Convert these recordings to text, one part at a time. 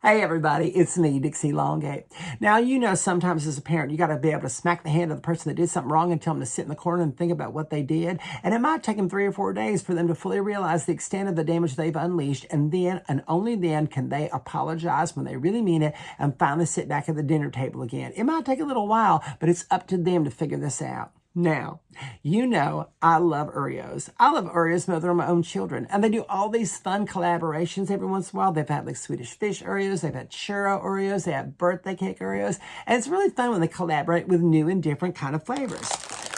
Hey everybody, it's me, Dixie Longgate. Now, you know, sometimes as a parent, you got to be able to smack the hand of the person that did something wrong and tell them to sit in the corner and think about what they did. And it might take them 3 or 4 days for them to fully realize the extent of the damage they've unleashed. And then, and only then, can they apologize when they really mean it and finally sit back at the dinner table again. It might take a little while, but it's up to them to figure this out. Now, you know I love Oreos. I love Oreos more than my own children. And they do all these fun collaborations every once in a while. They've had like Swedish Fish Oreos. They've had churro Oreos. They have birthday cake Oreos. And it's really fun when they collaborate with new and different kind of flavors.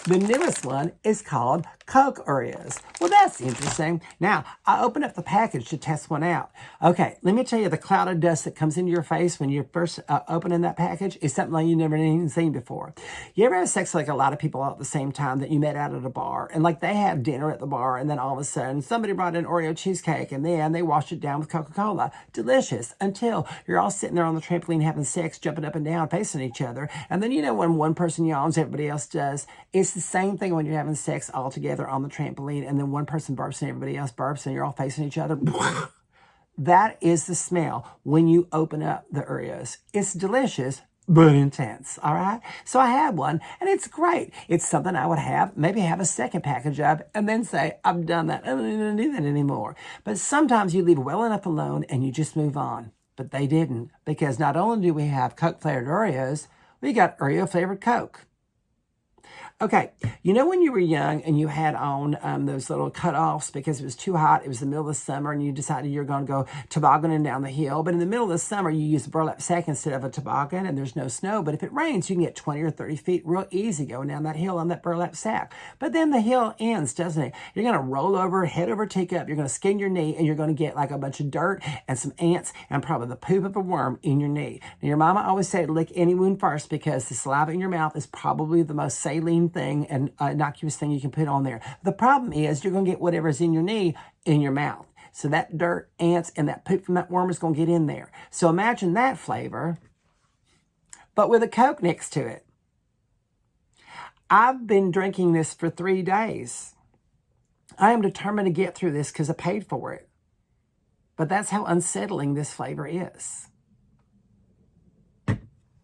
The newest one is called Coke Oreos. Well, that's interesting. Now, I opened up the package to test one out. Okay, let me tell you, the cloud of dust that comes into your face when you're first opening that package is something like you've never even seen before. You ever have sex like a lot of people at the same time that you met out at a bar, and like they have dinner at the bar, and then all of a sudden somebody brought in Oreo cheesecake, and then they washed it down with Coca-Cola. Delicious, until you're all sitting there on the trampoline having sex, jumping up and down, facing each other. And then, you know, when one person yawns, everybody else does. It's the same thing when you're having sex all together on the trampoline, and then one person burps and everybody else burps, and you're all facing each other. That is the smell when you open up the Oreos. It's delicious, but intense, all right? So I had one, and it's great. It's something I would have, maybe have a second package of, and then say, I've done that. I don't even do that anymore. But sometimes you leave well enough alone, and you just move on. But they didn't, because not only do we have Coke-flavored Oreos, we got Oreo-flavored Coke. Okay, you know when you were young and you had on those little cutoffs because it was too hot, it was the middle of the summer, and you decided you're going to go tobogganing down the hill, but in the middle of the summer you use a burlap sack instead of a toboggan, and there's no snow, but if it rains you can get 20 or 30 feet real easy going down that hill on that burlap sack. But then the hill ends, doesn't it? You're going to roll over, head over teacup, you're going to skin your knee, and you're going to get like a bunch of dirt and some ants and probably the poop of a worm in your knee. Now, your mama always said lick any wound first because the saliva in your mouth is probably the most saline thing and innocuous thing you can put on there. The problem is you're going to get whatever's in your knee in your mouth. So that dirt, ants, and that poop from that worm is going to get in there. So imagine that flavor, but with a Coke next to it. I've been drinking this for 3 days. I am determined to get through this because I paid for it. But that's how unsettling this flavor is.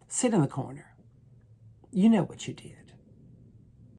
Sit in the corner. You know what you did.